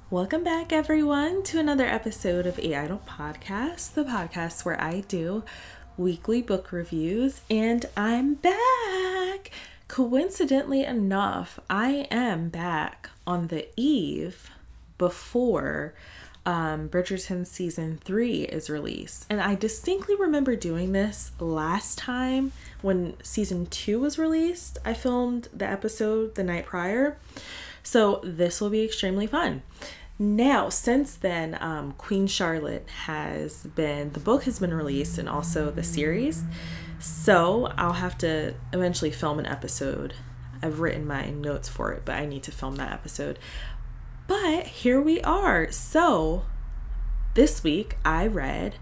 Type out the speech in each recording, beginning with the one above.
Welcome back, everyone, to another episode of A.IdlePodcast, the podcast where I do weekly book reviews, and I'm back. Coincidentally enough, I am back on the eve before Bridgerton Season 3 is released. And I distinctly remember doing this last time when Season 2 was released. I filmed the episode the night prior. So this will be extremely fun. Now, since then, Queen Charlotte the book has been released and also the series. So I'll have to eventually film an episode. I've written my notes for it, but I need to film that episode. But here we are. So this week I read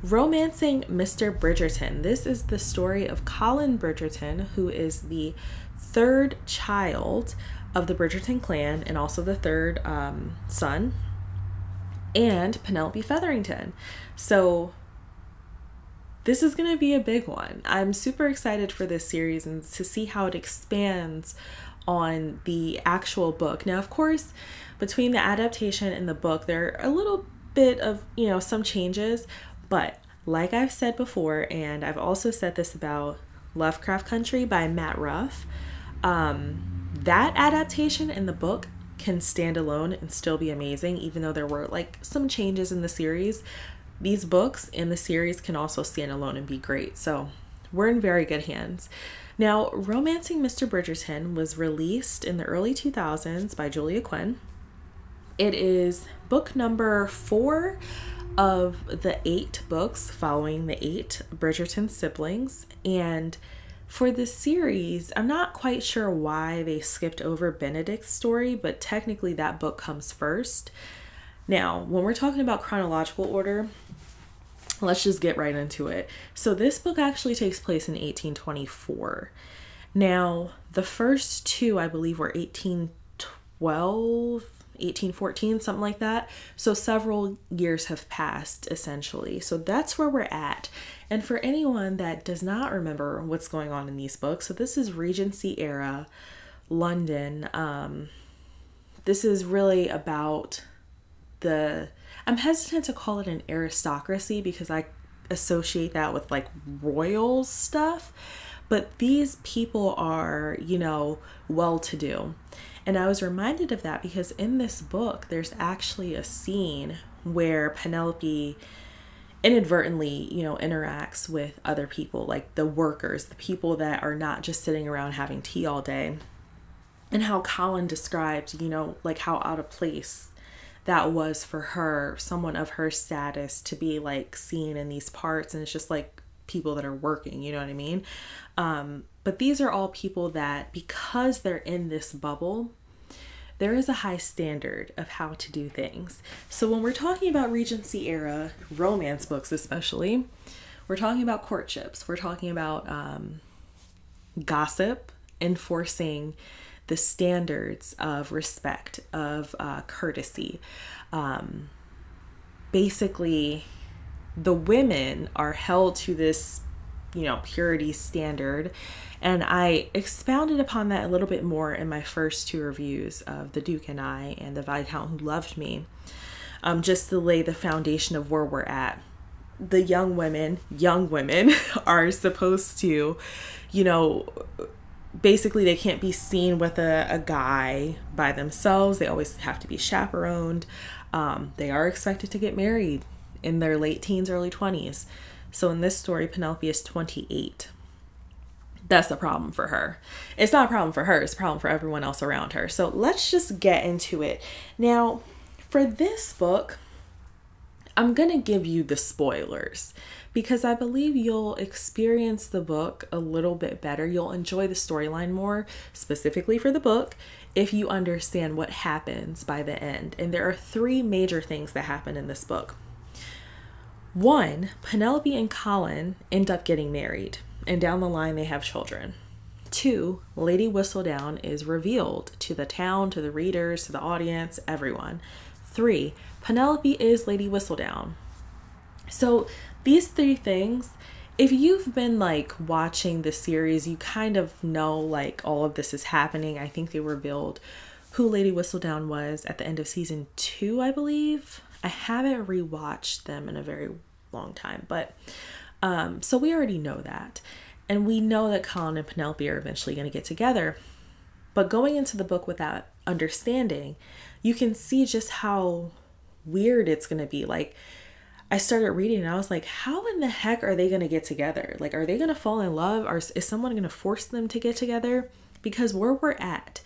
Romancing Mr. Bridgerton. This is the story of Collin Bridgerton, who is the third child of the Bridgerton clan and also the third son, and Penelope Featherington. So this is going to be a big one. I'm super excited for this series and to see how it expands on the actual book. Now, of course, between the adaptation and the book, there are a little bit of, some changes, but like I've said before, and I've also said this about Lovecraft Country by Matt Ruff, that adaptation in the book can stand alone and still be amazing, even though there were some changes in the series. These books in the series can also stand alone and be great. So we're in very good hands. Now, Romancing Mr. Bridgerton was released in the early 2000s by Julia Quinn. It is book number 4 of the 8 books following the 8 Bridgerton siblings. And for the series, I'm not quite sure why they skipped over Benedict's story, but technically that book comes first. Now, when we're talking about chronological order, let's just get right into it. So this book actually takes place in 1824. Now, the first 2, I believe, were 1812, 1814, something like that. So several years have passed, essentially. So that's where we're at. And for anyone that does not remember what's going on in these books, so this is Regency era London. This is really about I'm hesitant to call it an aristocracy because I associate that with royal stuff, but these people are, well-to-do. And I was reminded of that because in this book, there's actually a scene where Penelope inadvertently, interacts with other people, like the workers, the people that are not just sitting around having tea all day. And how Collin described, how out of place that was for her, someone of her status, to be seen in these parts. And it's just people that are working, you know what I mean? But these are all people that, because they're in this bubble, there is a high standard of how to do things. So when we're talking about Regency era romance books, especially, we're talking about courtships. We're talking about gossip, enforcing the standards of respect, of courtesy. Basically, the women are held to this, purity standard. And I expounded upon that a little bit more in my first 2 reviews of The Duke and I and The Viscount Who Loved Me, just to lay the foundation of where we're at. The young women are supposed to, basically they can't be seen with a guy by themselves. They always have to be chaperoned. They are expected to get married in their late teens, early 20s. So in this story, Penelope is 28. That's a problem for her. It's not a problem for her. It's a problem for everyone else around her. So let's just get into it. Now, for this book, I'm going to give you the spoilers because I believe you'll experience the book a little bit better. You'll enjoy the storyline more, specifically for the book, if you understand what happens by the end. And there are 3 major things that happen in this book. 1, Penelope and Collin end up getting married, and down the line they have children. 2, Lady Whistledown is revealed to the town, to the readers, to the audience, everyone. 3, Penelope is Lady Whistledown. So these 3 things, if you've been watching the series, you kind of know all of this is happening. I think they were revealed who Lady Whistledown was at the end of season 2, I believe. I haven't rewatched them in a very long time, but so we already know that. And we know that Collin and Penelope are eventually going to get together. But going into the book with that understanding, you can see just how weird it's going to be. Like, I started reading and I was like, how in the heck are they going to get together? Like, are they going to fall in love? Or is someone going to force them to get together? Because where we're at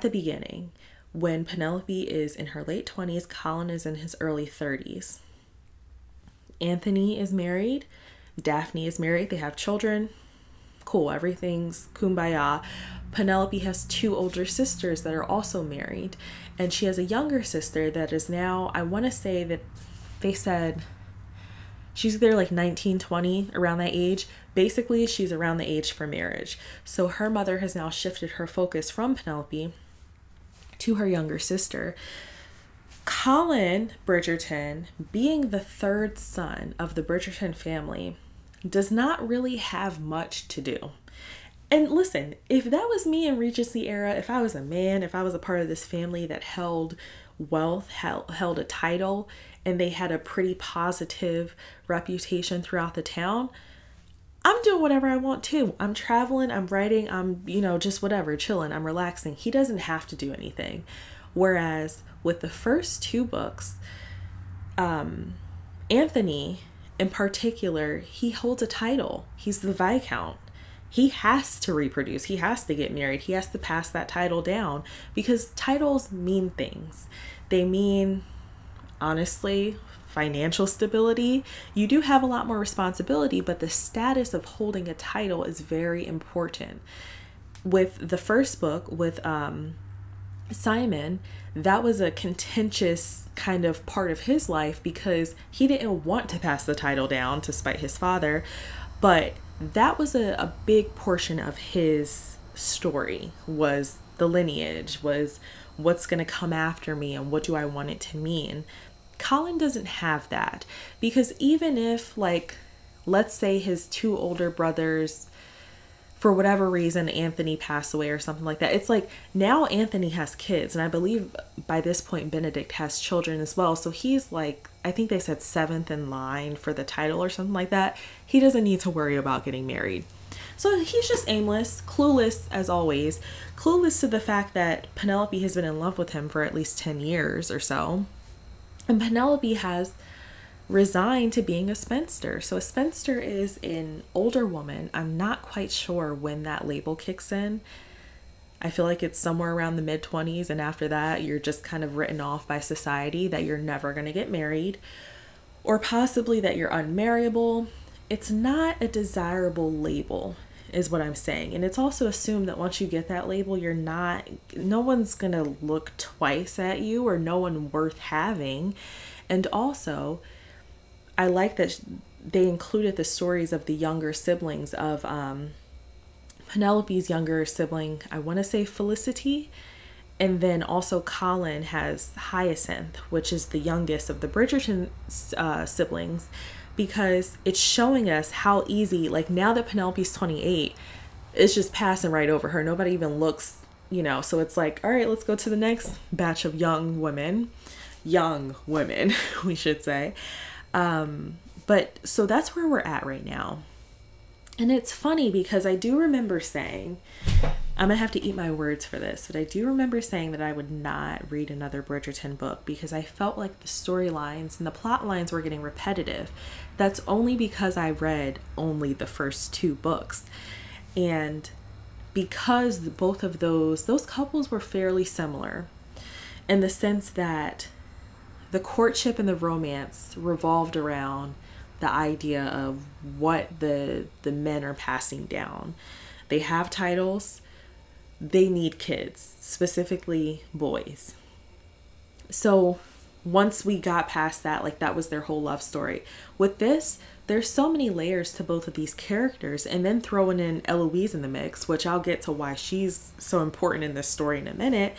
the beginning, when Penelope is in her late 20s, Collin is in his early 30s. Anthony is married. Daphne is married. They have children. Cool. Everything's kumbaya. Penelope has 2 older sisters that are also married. And she has a younger sister that is now, I want to say that they said she's either like 19, 20, around that age. Basically, she's around the age for marriage. So her mother has now shifted her focus from Penelope to her younger sister. Collin Bridgerton, being the 3rd son of the Bridgerton family, does not really have much to do. And listen, if that was me in Regency era, if I was a man, if I was a part of this family that held wealth, held a title, and they had a pretty positive reputation throughout the town, I'm doing whatever I want to. I'm traveling, I'm writing, I'm, just whatever, chilling, I'm relaxing. He doesn't have to do anything. Whereas with the first 2 books, Anthony in particular, he holds a title. He's the Viscount. He has to reproduce. He has to get married. He has to pass that title down because titles mean things. They mean, honestly, financial stability. You do have a lot more responsibility, but the status of holding a title is very important. With the first book, with Simon, that was a contentious kind of part of his life because he didn't want to pass the title down to spite his father, but that was a big portion of his story, was the lineage, was what's going to come after me and what do I want it to mean. Collin doesn't have that because even if, like, let's say his 2 older brothers, for whatever reason, Anthony passed away or something like that. It's like now Anthony has kids, and I believe by this point Benedict has children as well. So he's like, I think they said 7th in line for the title or something like that. He doesn't need to worry about getting married. So he's just aimless, clueless as always, clueless to the fact that Penelope has been in love with him for at least 10 years or so. And Penelope has resigned to being a spinster. So a spinster is an older woman. I'm not quite sure when that label kicks in. I feel like it's somewhere around the mid-20s, and after that you're just kind of written off by society that you're never going to get married, or possibly that you're unmarriable. It's not a desirable label is what I'm saying. And it's also assumed that once you get that label, no one's going to look twice at you, or no one worth having. And also, I like that they included the stories of the younger siblings of Penelope's younger sibling, I want to say Felicity, and then also Collin has Hyacinth, which is the youngest of the Bridgerton siblings, because it's showing us how easy, like now that Penelope's 28, it's just passing right over her. Nobody even looks, so it's like, all right, let's go to the next batch of young women, we should say. But so that's where we're at right now. And it's funny because I do remember saying, I'm gonna have to eat my words for this, but I do remember saying that I would not read another Bridgerton book because I felt like the storylines and the plot lines were getting repetitive. That's only because I read only the first 2 books. And because both of those couples were fairly similar in the sense that the courtship and the romance revolved around the idea of what the men are passing down. They have titles, they need kids, specifically boys. So once we got past that, like that was their whole love story. With this, there's so many layers to both of these characters, and then throwing in Eloise in the mix, which I'll get to why she's so important in this story in a minute.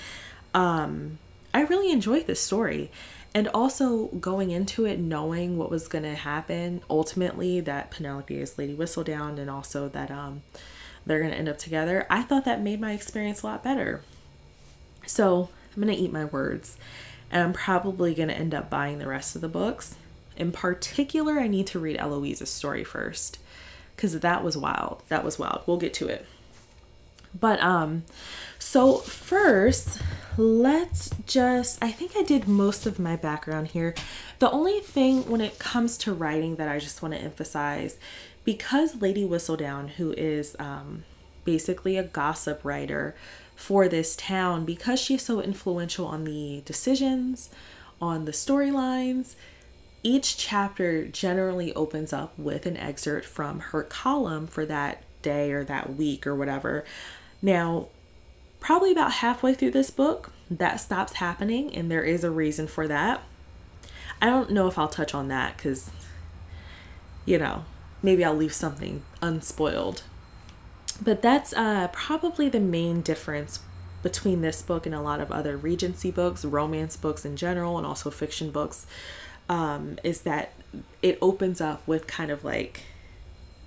I really enjoyed this story. And also going into it knowing what was going to happen, ultimately that Penelope is Lady Whistledown, and also that they're going to end up together, I thought that made my experience a lot better. So I'm going to eat my words, and I'm probably going to end up buying the rest of the books. In particular, I need to read Eloise's story first, because that was wild. That was wild. We'll get to it. But so first, I think I did most of my background here. The only thing when it comes to writing that I just want to emphasize, because Lady Whistledown, who is basically a gossip writer for this town, because she's so influential on the decisions, on the storylines, each chapter generally opens up with an excerpt from her column for that day or that week or whatever. Now, probably about halfway through this book, that stops happening, and there is a reason for that. I don't know if I'll touch on that because, maybe I'll leave something unspoiled. But that's probably the main difference between this book and a lot of other Regency books, romance books in general, and also fiction books, is that it opens up with kind of like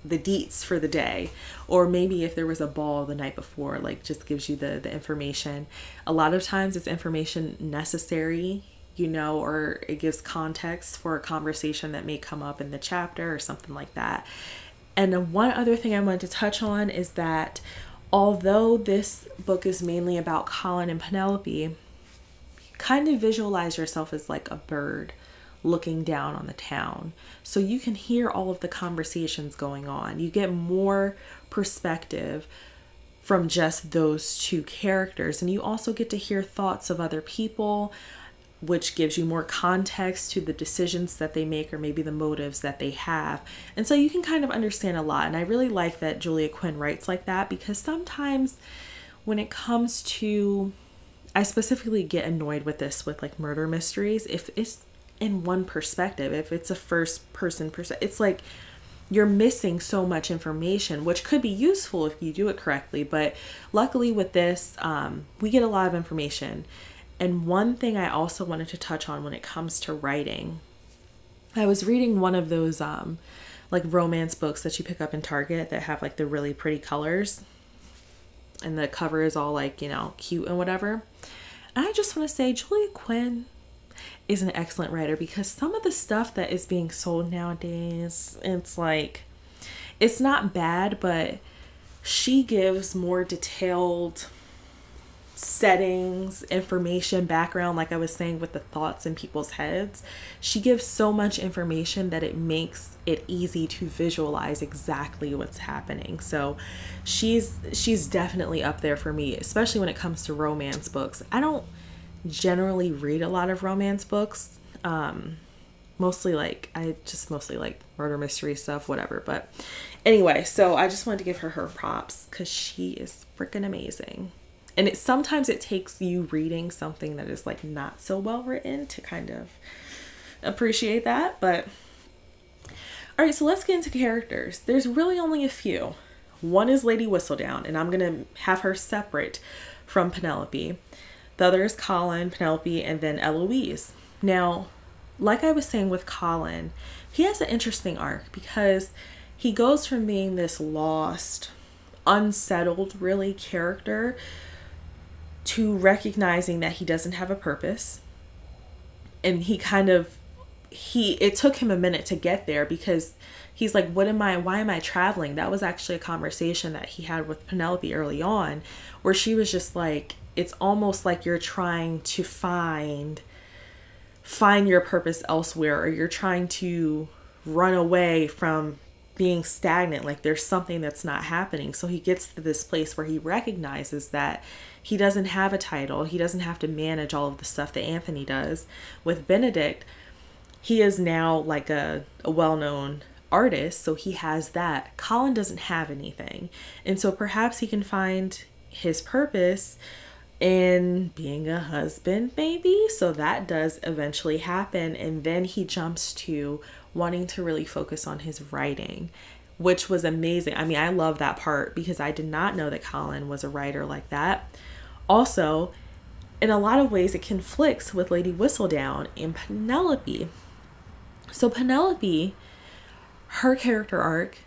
the deets for the day, or maybe if there was a ball the night before, like just gives you the information. A lot of times it's information necessary, or it gives context for a conversation that may come up in the chapter or something like that. And then one other thing I wanted to touch on is that although this book is mainly about Collin and Penelope, kind of visualize yourself as like a bird looking down on the town. So you can hear all of the conversations going on. You get more perspective from just those two characters. And you also get to hear thoughts of other people, which gives you more context to the decisions that they make or maybe the motives that they have. And so you can kind of understand a lot. And I really like that Julia Quinn writes like that, because sometimes when it comes to, I specifically get annoyed with this with like murder mysteries, if it's in one perspective, if it's a first person it's like you're missing so much information, which could be useful if you do it correctly. But luckily with this, we get a lot of information. And one thing I also wanted to touch on when it comes to writing, I was reading one of those like romance books that you pick up in Target that have like the really pretty colors, and the cover is all like, cute and whatever. And I just want to say Julia Quinn is an excellent writer, because some of the stuff that is being sold nowadays, it's like, it's not bad, but she gives more detailed settings, information, background, like I was saying with the thoughts in people's heads. She gives so much information that it makes it easy to visualize exactly what's happening. So she's definitely up there for me, especially when it comes to romance books. I don't generally read a lot of romance books. Mostly like murder mystery stuff, whatever. But anyway, so I just wanted to give her props, because she is freaking amazing. And sometimes it takes you reading something that is like not so well written to kind of appreciate that. But all right, so let's get into characters. There's really only a few. One is Lady Whistledown, and I'm gonna have her separate from Penelope. The other is Collin, Penelope, and then Eloise. Now, like I was saying with Collin, he has an interesting arc, because he goes from being this lost, unsettled, really, character to recognizing that he doesn't have a purpose. And it took him a minute to get there, because he's like, why am I traveling? That was actually a conversation that he had with Penelope early on, where she was just like, it's almost like you're trying to find your purpose elsewhere, or you're trying to run away from being stagnant, like there's something that's not happening. So he gets to this place where he recognizes that he doesn't have a title. He doesn't have to manage all of the stuff that Anthony does. With Benedict, he is now like a well-known artist, so he has that. Collin doesn't have anything. And so perhaps he can find his purpose in being a husband, maybe. So that does eventually happen. And then he jumps to wanting to really focus on his writing, which was amazing. I mean, I love that part, because I did not know that Collin was a writer like that. Also, in a lot of ways, it conflicts with Lady Whistledown and Penelope. So Penelope, her character arc,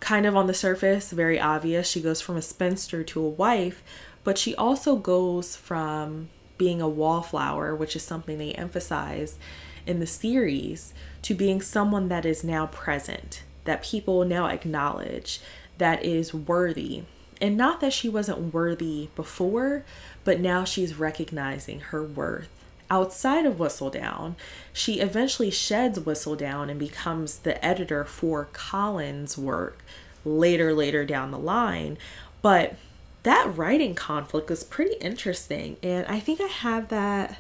kind of on the surface, very obvious. She goes from a spinster to a wife, but she also goes from being a wallflower, which is something they emphasize in the series, to being someone that is now present, that people now acknowledge, that is worthy. And not that she wasn't worthy before, but now she's recognizing her worth. Outside of Whistledown, she eventually sheds Whistledown and becomes the editor for Collin's work later down the line. But that writing conflict was pretty interesting. And I think I have that.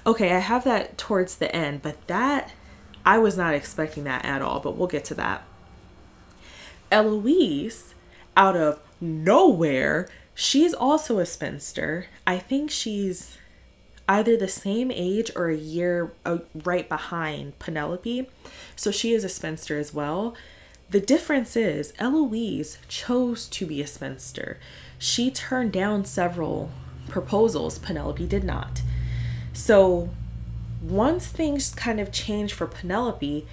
Okay, I have that towards the end, but that, I was not expecting that at all, but we'll get to that. Eloise, out of nowhere, she's also a spinster. I think she's either the same age or a year right behind Penelope. So she is a spinster as well. The difference is Eloise chose to be a spinster. She turned down several proposals. Penelope did not. So once things kind of change for Penelope,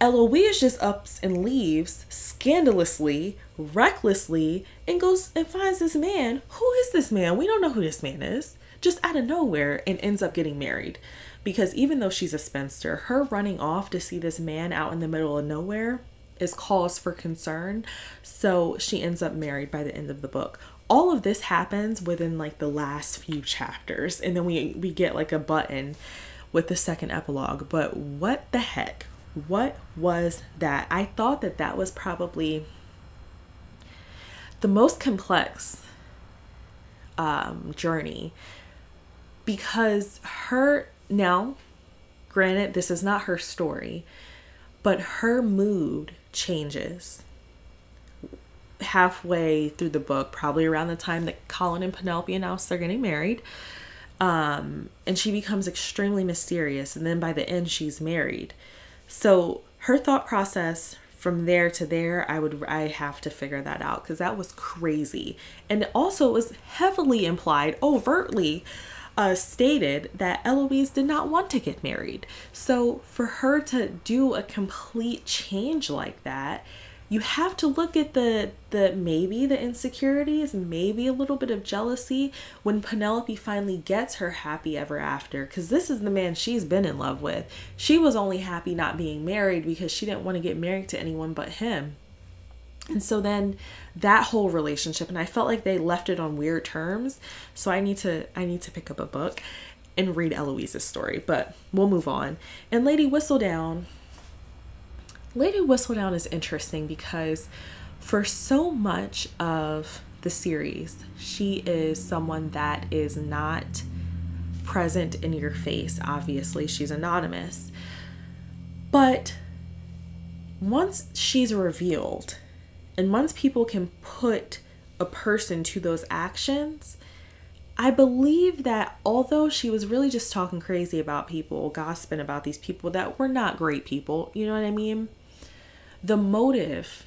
Eloise just ups and leaves scandalously, recklessly, and goes and finds this man. Who is this man? We don't know who this man is. Just out of nowhere, and ends up getting married. Because even though she's a spinster, her running off to see this man out in the middle of nowhere is cause for concern. So she ends up married by the end of the book. All of this happens within like the last few chapters, and then we get like a button with the second epilogue. But what the heck? What was that? I thought that that was probably the most complex journey, because her, now granted this is not her story, but her mood changes halfway through the book, probably around the time that Collin and Penelope announced they're getting married. And she becomes extremely mysterious, and then by the end she's married. So her thought process from there to there, I have to figure that out, because that was crazy. And also it was heavily implied, overtly stated, that Eloise did not want to get married. So for her to do a complete change like that, you have to look at the maybe the insecurities, maybe a little bit of jealousy when Penelope finally gets her happy ever after, because this is the man she's been in love with. She was only happy not being married because she didn't want to get married to anyone but him. And so then that whole relationship, and I felt like they left it on weird terms. So I need to pick up a book and read Eloise's story, but we'll move on. And Lady Whistledown is interesting because for so much of the series, she is someone that is not present in your face. Obviously, she's anonymous. But once she's revealed, and once people can put a person to those actions, I believe that although she was really just talking crazy about people, gossiping about these people that were not great people, you know what I mean? The motive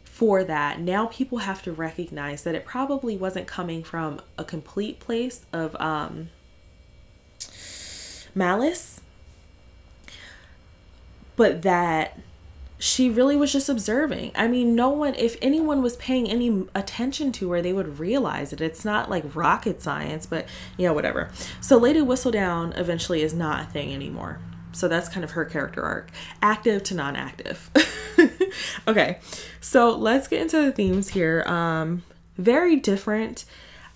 for that, now people have to recognize that it probably wasn't coming from a complete place of malice, but that she really was just observing. I mean, no one, if anyone was paying any attention to her, they would realize it. It's not like rocket science, but whatever. So Lady Whistledown eventually is not a thing anymore. So that's kind of her character arc. Active to non-active. Okay, so let's get into the themes here. Very different.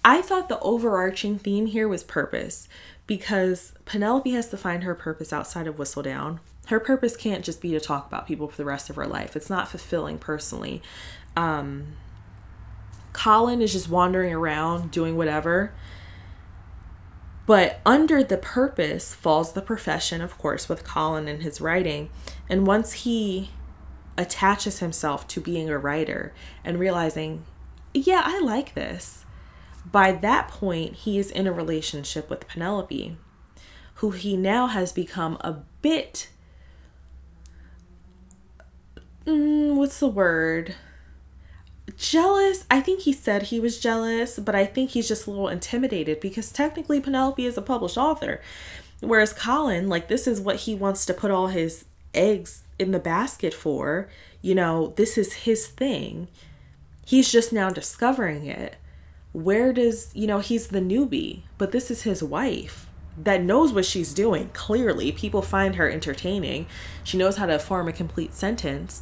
I thought the overarching theme here was purpose, because Penelope has to find her purpose outside of Whistledown. Her purpose can't just be to talk about people for the rest of her life. It's not fulfilling personally. Collin is just wandering around doing whatever. But under the purpose falls the profession, of course, with Collin and his writing. And once he attaches himself to being a writer and realizing, yeah, I like this, by that point, he is in a relationship with Penelope, who he now has become a bit, what's the word? Jealous. I think he said he was jealous, but I think he's just a little intimidated because technically Penelope is a published author. Whereas Collin, like, this is what he wants to put all his eggs in the basket for. This is his thing. He's just now discovering it. where does, he's the newbie, but this is his wife that knows what she's doing. Clearly, people find her entertaining. She knows how to form a complete sentence.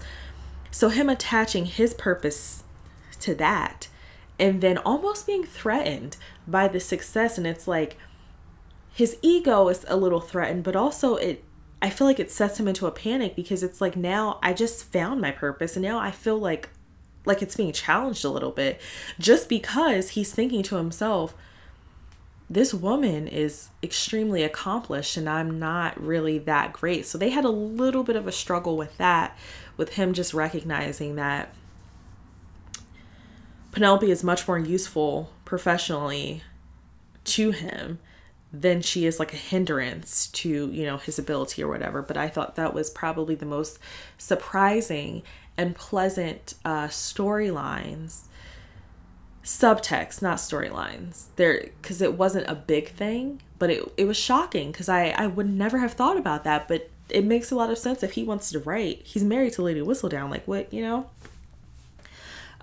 So him attaching his purpose to that and then almost being threatened by the success. And it's like his ego is a little threatened, but also I feel like it sets him into a panic because it's like, now I just found my purpose and now I feel like it's being challenged a little bit, just because he's thinking to himself, this woman is extremely accomplished and I'm not really that great. So they had a little bit of a struggle with that, with him just recognizing that Penelope is much more useful professionally to him than she is like a hindrance to, his ability or whatever. But I thought that was probably the most surprising and pleasant storylines, subtext, not storylines there, because it wasn't a big thing, but it was shocking because I would never have thought about that. But it makes a lot of sense if he wants to write. He's married to Lady Whistledown. Like, what,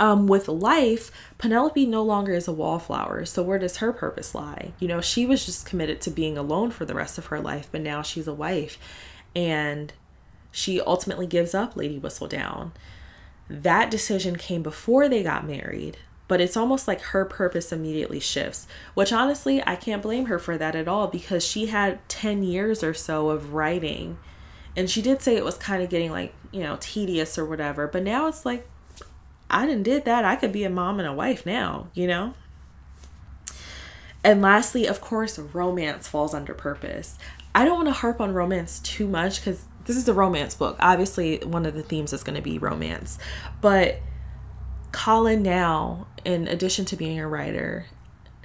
With life, Penelope no longer is a wallflower. So where does her purpose lie? She was just committed to being alone for the rest of her life, but now she's a wife and she ultimately gives up Lady Whistledown. That decision came before they got married, but it's almost like her purpose immediately shifts, which honestly, I can't blame her for that at all, because she had 10 years or so of writing. And she did say it was kind of getting like, tedious or whatever. But now it's like, I done did that. I could be a mom and a wife now, And lastly, of course, romance falls under purpose. I don't want to harp on romance too much because this is a romance book. Obviously, one of the themes is going to be romance. But Collin now, in addition to being a writer,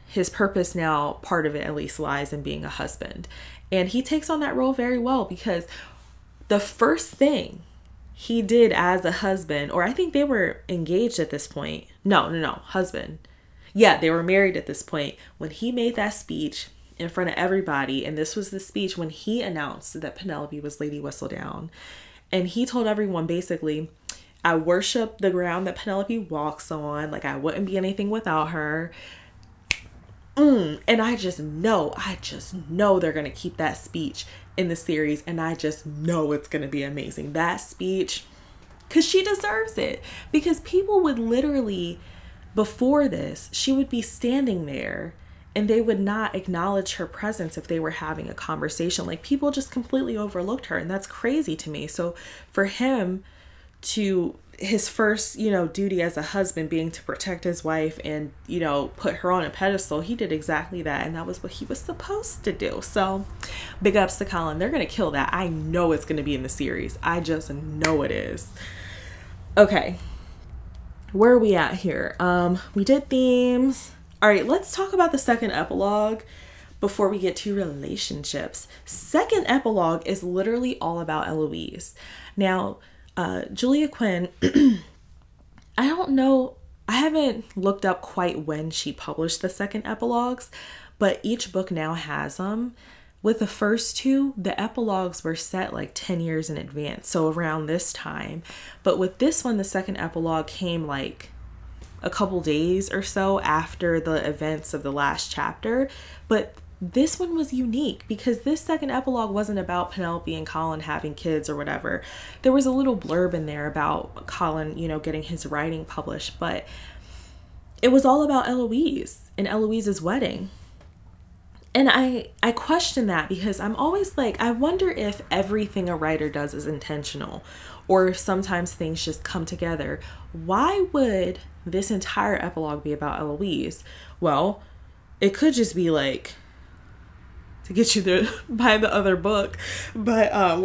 his purpose now, part of it at least, lies in being a husband. And he takes on that role very well, because the first thing he did as a husband, or I think they were engaged at this point. No, husband. Yeah, they were married at this point. When he made that speech in front of everybody, and this was the speech when he announced that Penelope was Lady Whistledown, and he told everyone basically, I worship the ground that Penelope walks on, like I wouldn't be anything without her. And I just know they're going to keep that speech in the series, and I just know it's going to be amazing. That speech, because she deserves it, because people would literally, before this, she would be standing there and they would not acknowledge her presence if they were having a conversation. Like, people just completely overlooked her, and that's crazy to me. So for him to, his first, duty as a husband being to protect his wife and, put her on a pedestal, he did exactly that. And that was what he was supposed to do. So big ups to Collin. They're going to kill that. I know it's going to be in the series. I just know it is. Okay. Where are we at here? We did themes. All right, let's talk about the second epilogue before we get to relationships. Second epilogue is literally all about Eloise. Now, Julia Quinn, I don't know, I haven't looked up quite when she published the second epilogues, but each book now has them. With the first two, the epilogues were set like 10 years in advance, so around this time. But with this one, the second epilogue came like a couple days or so after the events of the last chapter. But this one was unique because this second epilogue wasn't about Penelope and Collin having kids or whatever. There was a little blurb in there about Collin, getting his writing published, but it was all about Eloise and Eloise's wedding. And I question that because I'm always like, I wonder if everything a writer does is intentional, or if sometimes things just come together. Why would this entire epilogue be about Eloise? Well, it could just be like to get you to buy the other book, but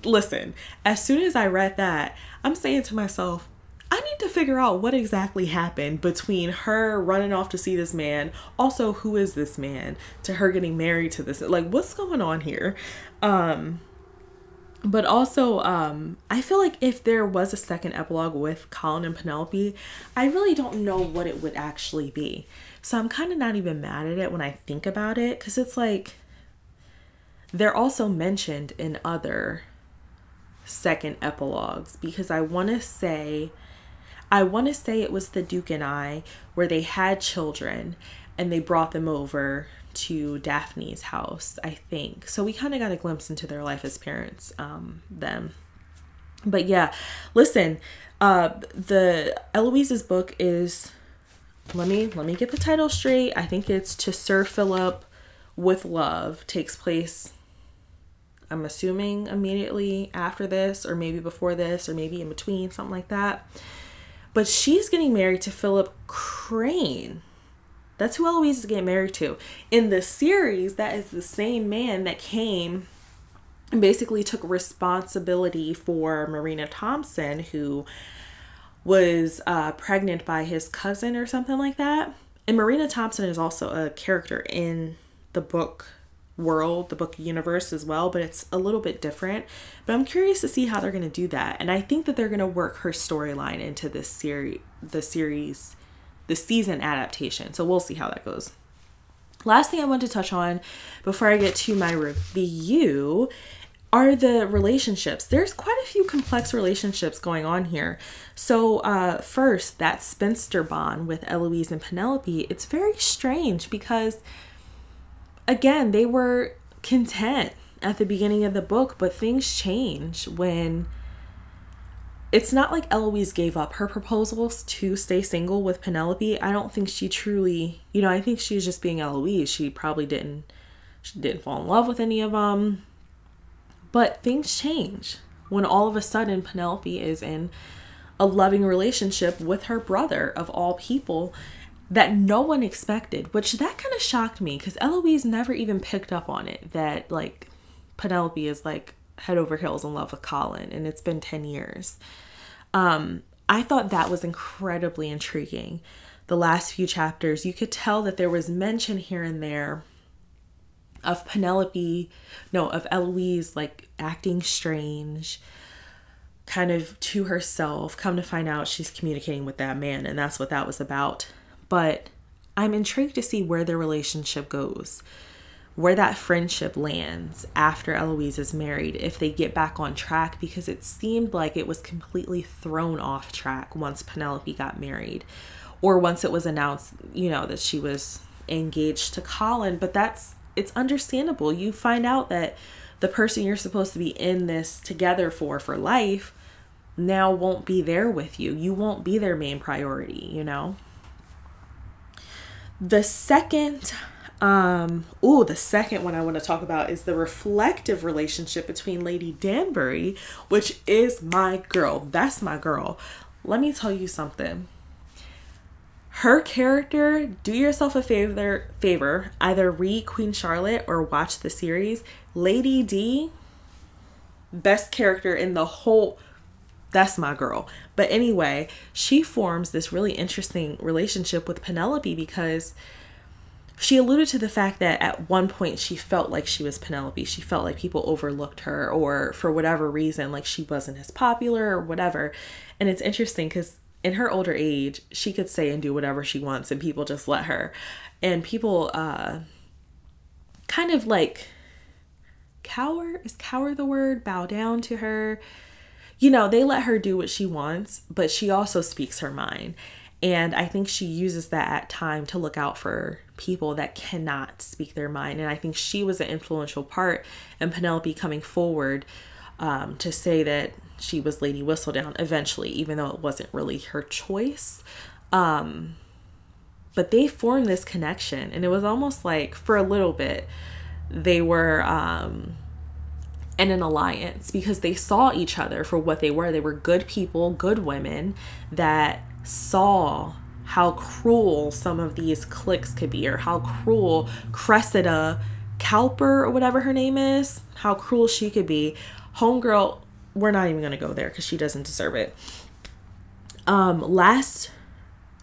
listen, as soon as I read that, I'm saying to myself, I need to figure out what exactly happened between her running off to see this man. Also, who is this man? To her getting married to this, like, what's going on here? But also, I feel like if there was a second epilogue with Collin and Penelope, I really don't know what it would actually be. So I'm kind of not even mad at it when I think about it, because it's like, they're also mentioned in other second epilogues, because I want to say, I want to say it was The Duke and I, where they had children and they brought them over to Daphne's house, I think. So we kind of got a glimpse into their life as parents then. But yeah, listen, the Eloise's book is, let me get the title straight. I think it's To Sir Phillip with Love. Takes place, I'm assuming, immediately after this, or maybe before this, or maybe in between, something like that. But she's getting married to Phillip Crane. That's who Eloise is getting married to. In the series, that is the same man that came and basically took responsibility for Marina Thompson, who was pregnant by his cousin or something like that. And Marina Thompson is also a character in the book world, the book universe as well, but it's a little bit different. But I'm curious to see how they're going to do that. And I think that they're going to work her storyline into this the season adaptation. So we'll see how that goes. Last thing I want to touch on before I get to my review are the relationships. There's quite a few complex relationships going on here. So first, that spinster bond with Eloise and Penelope, it's very strange because, again, they were content at the beginning of the book, but things change when it's not like Eloise gave up her proposals to stay single with Penelope. I don't think she truly, I think she's just being Eloise. She didn't fall in love with any of them. But things change when all of a sudden Penelope is in a loving relationship with her brother, of all people, that no one expected, which that kind of shocked me because Eloise never even picked up on it, that like Penelope is like head over heels in love with Collin, and it's been 10 years. I thought that was incredibly intriguing. The last few chapters, you could tell that there was mention here and there of of Eloise like acting strange, kind of to herself. Come to find out she's communicating with that man, and that's what that was about. But I'm intrigued to see where their relationship goes, where that friendship lands after Eloise is married, if they get back on track, because it seemed like it was completely thrown off track once Penelope got married, or once it was announced, that she was engaged to Collin. But it's understandable. You find out that the person you're supposed to be in this together for life now won't be there with you. You won't be their main priority, The second one I want to talk about is the reflective relationship between Lady Danbury, which is my girl. That's my girl. Let me tell you something. Her character, do yourself a favor, either read Queen Charlotte or watch the series. Lady D, best character in the whole, that's my girl. But anyway, she forms this really interesting relationship with Penelope because she alluded to the fact that at one point she felt like she was Penelope. She felt like people overlooked her, or for whatever reason, like she wasn't as popular or whatever. And it's interesting because in her older age, she could say and do whatever she wants and people just let her. And people kind of like cower the word? Bow down to her. They let her do what she wants, but she also speaks her mind. And I think she uses that at time to look out for people that cannot speak their mind. And I think she was an influential part in Penelope coming forward to say that she was Lady Whistledown eventually, even though it wasn't really her choice. But they formed this connection, and it was almost like for a little bit they were in an alliance because they saw each other for what they were. They were good people, good women that saw how cruel some of these cliques could be, or how cruel Cressida Cowper, or whatever her name is, how cruel she could be. Homegirl, we're not even going to go there because she doesn't deserve it. Last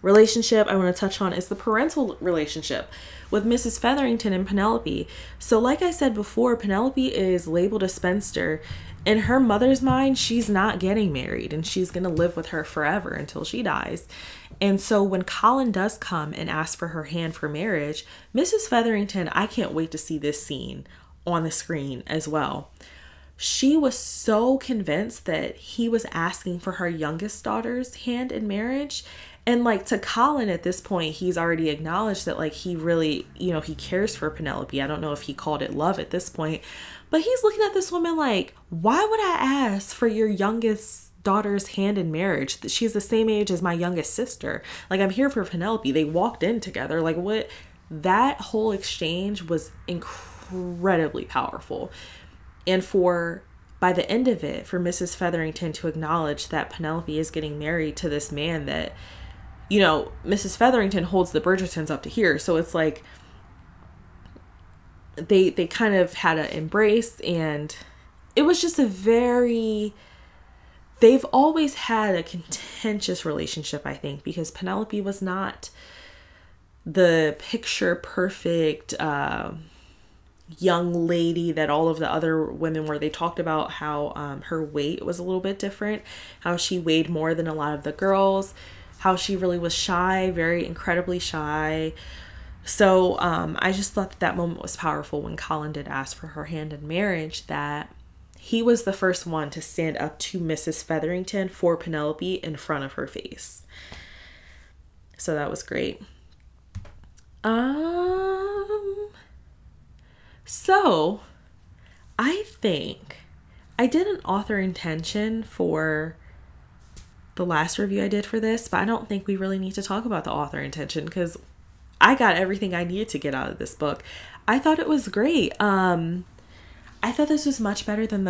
relationship I want to touch on is the parental relationship with Mrs. Featherington and Penelope. So like I said before, Penelope is labeled a spinster. In her mother's mind, she's not getting married, and she's going to live with her forever until she dies. And so when Collin does come and ask for her hand for marriage, Mrs. Featherington, I can't wait to see this scene on the screen as well. she was so convinced that he was asking for her youngest daughter's hand in marriage. And like, to Collin at this point, he's already acknowledged that like he really, he cares for Penelope. I don't know if he called it love at this point, but he's looking at this woman like, why would I ask for your youngest daughter's hand in marriage? She's the same age as my youngest sister. Like, I'm here for Penelope. They walked in together. Like, what? That whole exchange was incredibly powerful. And by the end of it, for Mrs. Featherington to acknowledge that Penelope is getting married to this man that, Mrs. Featherington holds the Bridgertons up to here. So it's like they kind of had an embrace, and it was just they've always had a contentious relationship, I think, because Penelope was not the picture perfect young lady that all of the other women were. They talked about how her weight was a little bit different, how she weighed more than a lot of the girls, how she really was shy, very incredibly shy. So I just thought that moment was powerful when Collin did ask for her hand in marriage, that he was the first one to stand up to Mrs. Featherington for Penelope in front of her face. So that was great. So I think I did an author intention for the last review I did for this, but I don't think we really need to talk about the author intention because I got everything I needed to get out of this book. I thought it was great. I thought this was much better than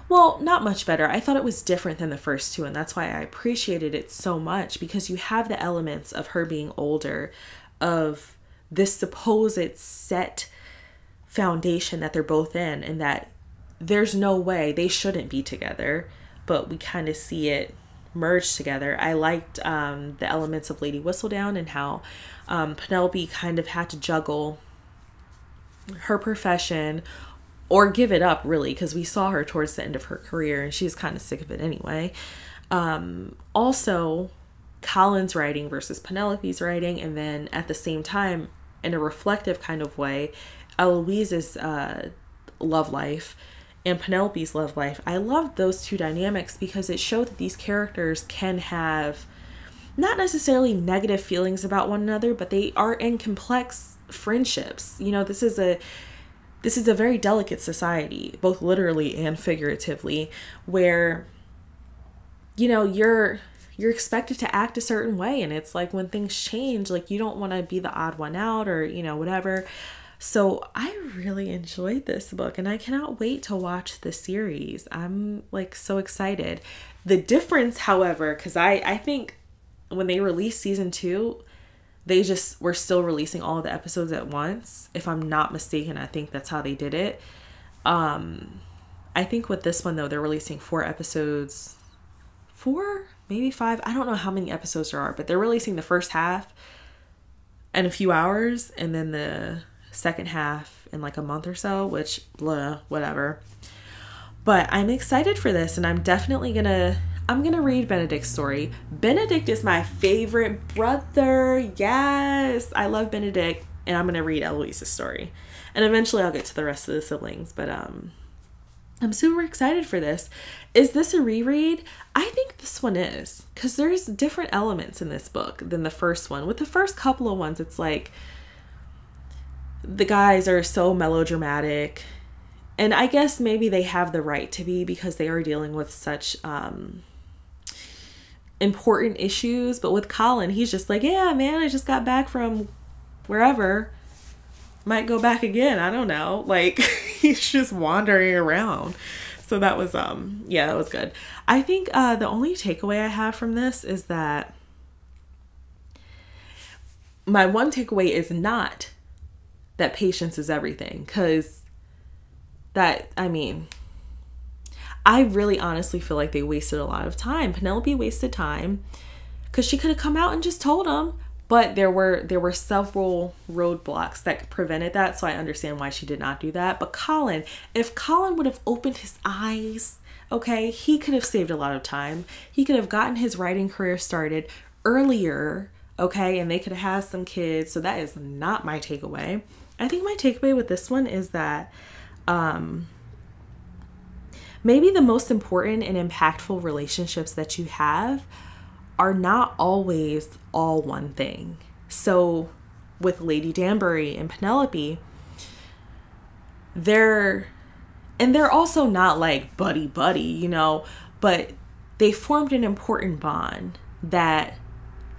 not much better. I thought it was different than the first two, and that's why I appreciated it so much, because you have the elements of her being older, of this supposed set foundation that they're both in, and that there's no way they shouldn't be together, but we kind of see it merge together. I liked the elements of Lady Whistledown and how Penelope kind of had to juggle her profession or give it up, really, because we saw her towards the end of her career and she's kind of sick of it anyway. Also, Collin's writing versus Penelope's writing, and then at the same time, in a reflective kind of way, Eloise's love life and Penelope's love life. I loved those two dynamics because it showed that these characters can have not necessarily negative feelings about one another, but they are in complex friendships. This is a very delicate society, both literally and figuratively, where you're expected to act a certain way, and it's like when things change, like you don't want to be the odd one out or whatever. So I really enjoyed this book, and I cannot wait to watch the series. I'm like so excited. The difference, however, because I think when they released season 2, they just were still releasing all of the episodes at once. If I'm not mistaken, I think that's how they did it. I think with this one though, they're releasing 4 episodes, 4, maybe 5. I don't know how many episodes there are, but they're releasing the first half in a few hours, and then the second half in like a month or so, which whatever. But I'm excited for this, and I'm definitely I'm gonna read Benedict's story. Benedict is my favorite brother. Yes, I love Benedict, and I'm gonna read Eloise's story, and eventually I'll get to the rest of the siblings. But I'm super excited for this. Is this a reread? I think this one is, because there's different elements in this book than the first one. With the first couple of ones, it's like the guys are so melodramatic, and I guess maybe they have the right to be because they are dealing with such important issues. But with Collin, he's just like, yeah, man, I just got back from wherever, might go back again, I don't know, like he's just wandering around. So that was that was good. I think the only takeaway I have from this is that my one takeaway is not that patience is everything, because I really honestly feel like they wasted a lot of time. Penelope wasted time because she could have come out and just told him, but there were several roadblocks that prevented that, so I understand why she did not do that. But Collin, if Collin would have opened his eyes, okay, he could have saved a lot of time. He could have gotten his writing career started earlier, okay, and they could have had some kids. So that is not my takeaway. I think my takeaway with this one is that maybe the most important and impactful relationships that you have are not always all one thing. So with Lady Danbury and Penelope, they're also not like buddy, you know, but they formed an important bond that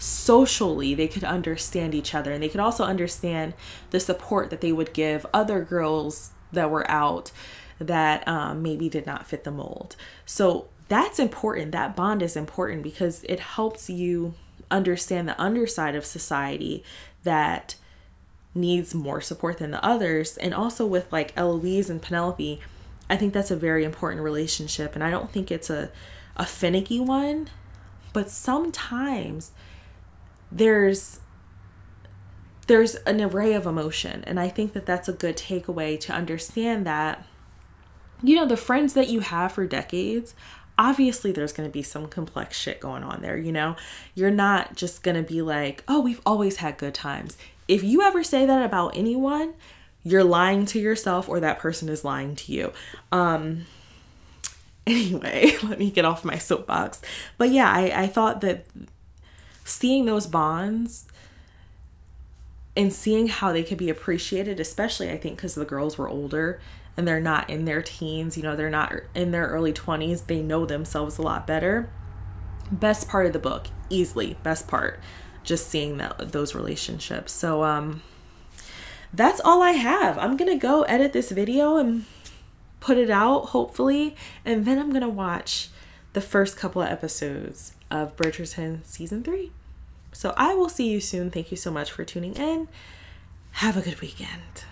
socially they could understand each other, and they could also understand the support that they would give other girls that were out that maybe did not fit the mold. So that's important. That bond is important because it helps you understand the underside of society that needs more support than the others. And also with like Eloise and Penelope, I think that's a very important relationship, and I don't think it's a finicky one, but sometimes there's an array of emotion, and I think that that's a good takeaway to understand that, you know, the friends that you have for decades, obviously there's going to be some complex shit going on there, you know? You're not just going to be like, oh, we've always had good times. If you ever say that about anyone, you're lying to yourself, or that person is lying to you. Anyway, let me get off my soapbox. But yeah, I thought that seeing those bonds and seeing how they could be appreciated, especially I think because the girls were older and they're not in their teens, you know, they're not in their early 20s. They know themselves a lot better. Best part of the book, easily best part, just seeing those relationships. So that's all I have. I'm gonna go edit this video and put it out, hopefully, and then I'm gonna watch the first couple of episodes of Bridgerton season 3. So I will see you soon. Thank you so much for tuning in. Have a good weekend.